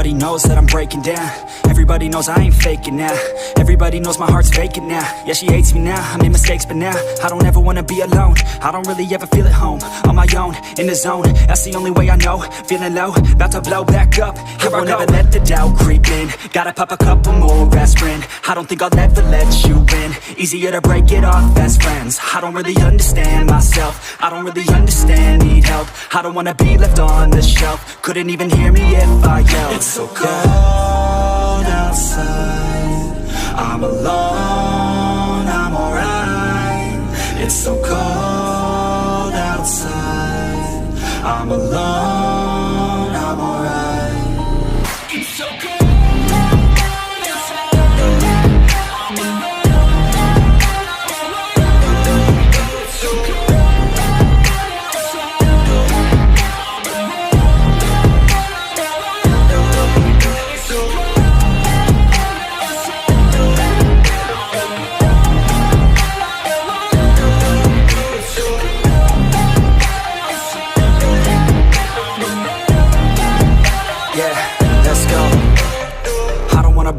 Everybody knows that I'm breaking down. Everybody knows I ain't faking now. Everybody knows my heart's vacant now. Yeah, she hates me now, I made mistakes but now I don't ever wanna be alone. I don't really ever feel at home. On my own, in the zone, that's the only way I know. Feeling low, about to blow back up. Here I won't ever let the doubt creep in. Gotta pop a couple more aspirin. I don't think I'll ever let you in. Easier to break it off best friends. I don't really understand myself. I don't really understand, need help. I don't wanna be left on the shelf. Couldn't even hear me if I yelled. It's so cold outside, I'm alone, I'm alright. It's so cold outside, I'm alone, I'm alright. It's so cold.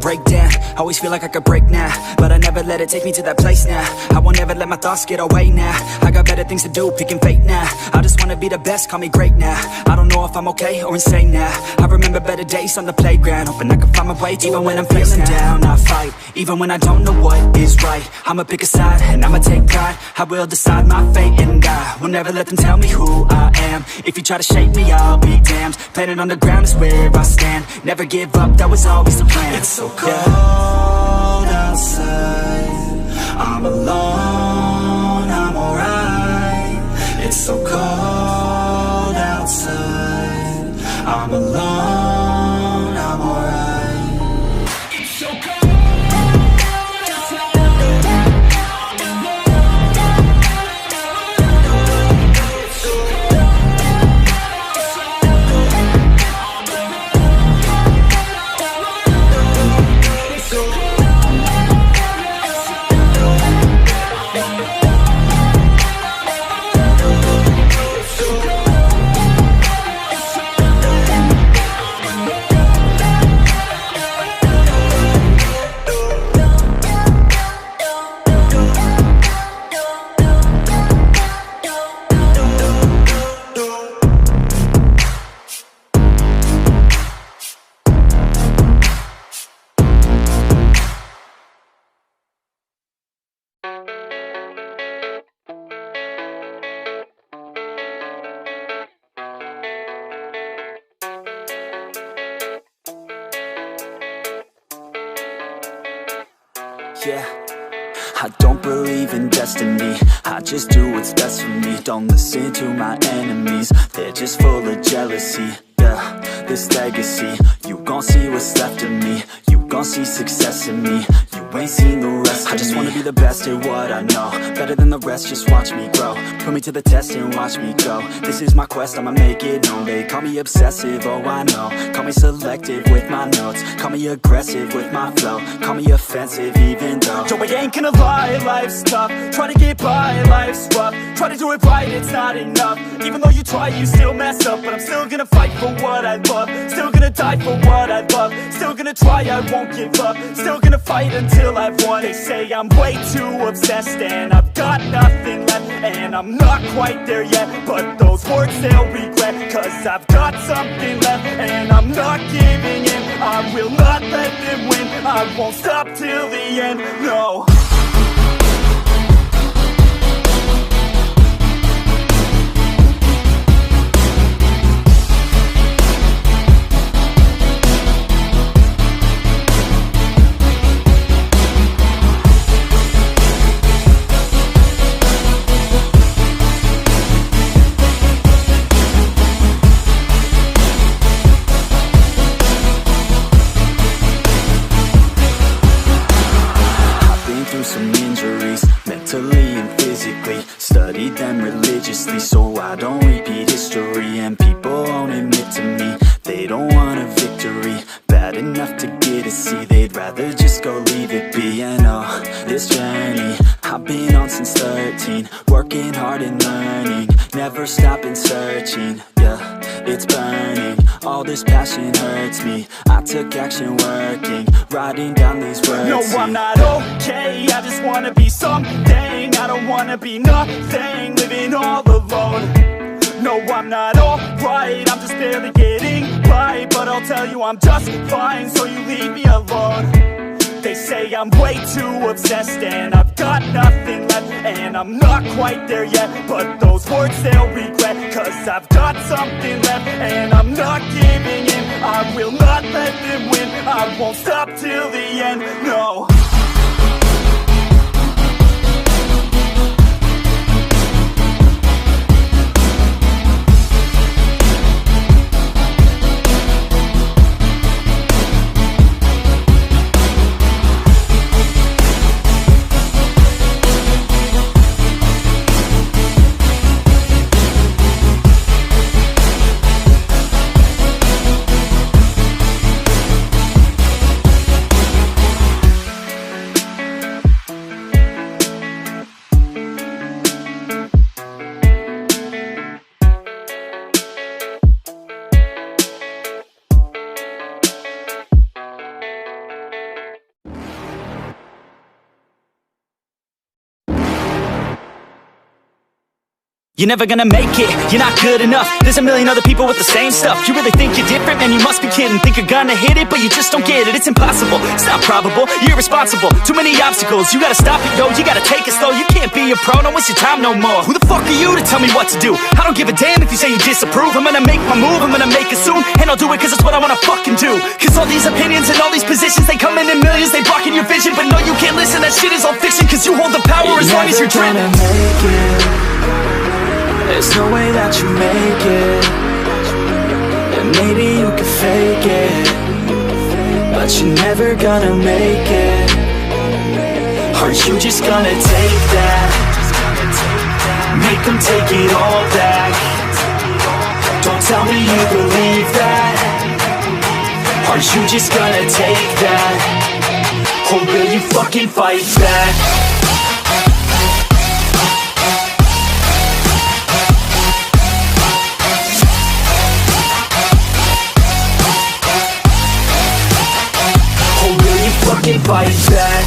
Break down, always feel like I could break now, but I never let it take me to that place now. I won't ever let my thoughts get away now. I got better things to do, picking fate now. I just wanna be the best, call me great now. I don't know if I'm okay or insane now. I remember better days on the playground, hoping I can find my way. Even when I'm feeling down, I fight. Even when I don't know what is right, I'ma pick a side and I'ma take pride. I will decide my fate and I will never let them tell me who I am. If you try to shape me, I'll be damned. Planet on the ground is where I stand. Never give up, that was always the plan. It's so cold outside, I'm alone, I'm alright. It's so cold outside, I'm alone, I'm alright. It's so cold. Yeah, I don't believe in destiny, I just do what's best for me. Don't listen to my enemies, they're just full of jealousy. Yeah, this legacy, you gon' see what's left of me. You gon' see success in me, you ain't seen the rest of me. I just wanna be the best at what I know, better than the rest, just watch me grow. Put me to the test and watch me go. This is my quest, I'ma make it known. They call me obsessive, oh I know. Call me selective with my notes, call me aggressive with my flow. Call me offensive even though Joe, I ain't gonna lie, life's tough. Try to get by, life's rough. Try to do it right, it's not enough. Even though you try, you still mess up. But I'm still gonna fight for what I love. Still gonna die for what I love. Still gonna try, I won't give up. Still gonna fight until I've won. They say I'm way too obsessed and I've got nothing left, and I'm not quite there yet, but those words they'll regret. Cause I've got something left and I'm not giving in. I will not let them win, I won't stop till the end, no. Studied them religiously so I don't repeat history. And people won't admit to me they don't want a victory. Bad enough to get a C, they'd rather just go leave it be. And oh, this journey I've been on since 13, working hard and learning, never stopping searching, yeah, it's burning, all this passion hurts me, I took action working, writing down these words. No, I'm not okay, I just wanna be something, I don't wanna be nothing, living all alone. No, I'm not alright, I'm just barely getting by, but I'll tell you I'm just fine, so you leave me alone. They say I'm way too obsessed and I've got nothing left, and I'm not quite there yet, but those words they'll regret, cause I've got something left and I'm not giving in. I will not let them win, I won't stop till the end, no. You're never gonna make it, you're not good enough. There's a million other people with the same stuff. You really think you're different? Man, you must be kidding. Think you're gonna hit it, but you just don't get it. It's impossible, it's not probable, you're irresponsible. Too many obstacles, you gotta stop it, yo. You gotta take it slow, you can't be a pro. Don't waste your time no more. Who the fuck are you to tell me what to do? I don't give a damn if you say you disapprove. I'm gonna make my move, I'm gonna make it soon, and I'll do it cause it's what I wanna fucking do. Cause all these opinions and all these positions, they come in millions, they blocking your vision. But no, you can't listen, that shit is all fiction. Cause you hold the power as long as you're driven. There's no way that you make it, and maybe you can fake it, but you're never gonna make it. Are you just gonna take that? Make them take it all back. Don't tell me you believe that. Are you just gonna take that? Or will you fucking fight back? Fucking fight back.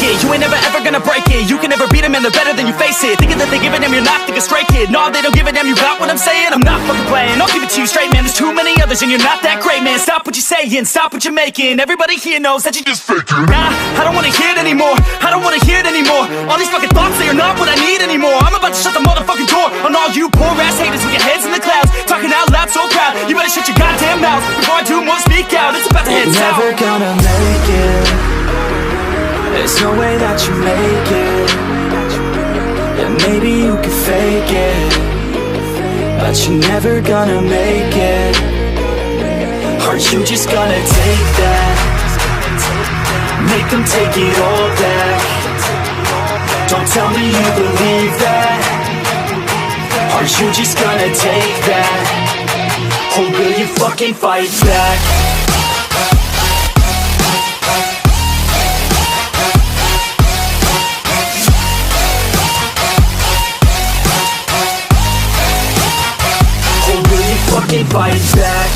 You ain't never ever gonna break it. You can never beat them and they're better than you face it. Thinking that they give a damn, you're not, think a straight kid. No, they don't give a damn, you got what I'm saying? I'm not fucking playing, I'll give it to you straight, man. There's too many others and you're not that great, man. Stop what you're saying, stop what you're making. Everybody here knows that you just faking. Nah, I don't wanna hear it anymore, I don't wanna hear it anymore. All these fucking thoughts, they are not what I need anymore. I'm about to shut the motherfucking door on all you poor ass haters with your heads in the clouds, talking out loud so proud. You better shut your goddamn mouth before I do more speak out. It's about to head south. Never gonna make it. There's no way that you make it, and maybe you can fake it, but you're never gonna make it. Are you just gonna take that? Make them take it all back. Don't tell me you believe that. Are you just gonna take that? Or will you fucking fight back? Fucking fight back.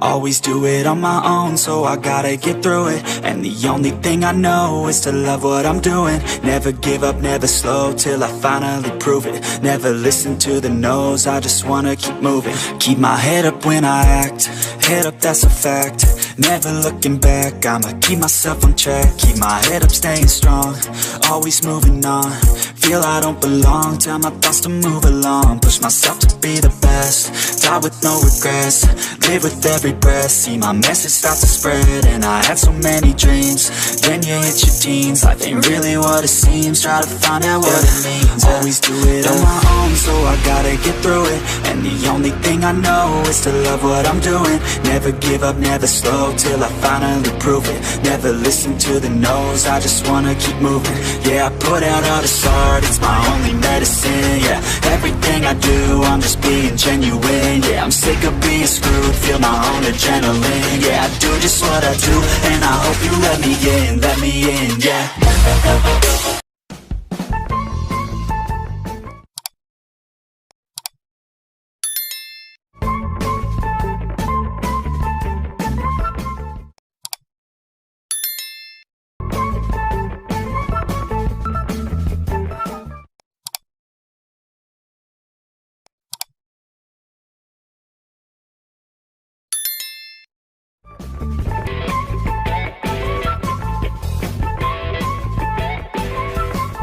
Always do it on my own, so I gotta get through it. And the only thing I know is to love what I'm doing. Never give up, never slow, till I finally prove it. Never listen to the no's, I just wanna keep moving. Keep my head up when I act, head up, that's a fact. Never looking back, I'ma keep myself on track. Keep my head up, staying strong, always moving on. Feel I don't belong, tell my thoughts to move along. Push myself to be the best, die with no regrets. Live with every breath, see my message start to spread. And I had so many dreams, then you hit your teens. Life ain't really what it seems, try to find out what it means. Always do it on my own, so I gotta get through it. And the only thing I know is to love what I'm doing. Never give up, never slow, till I finally prove it. Never listen to the no's, I just wanna keep moving. Yeah, I put out all this art, it's my only medicine. Yeah, everything I do, I'm just being genuine. Yeah, I'm sick of being screwed, feel my own adrenaline. Yeah, I do just what I do, and I hope you let me in, yeah.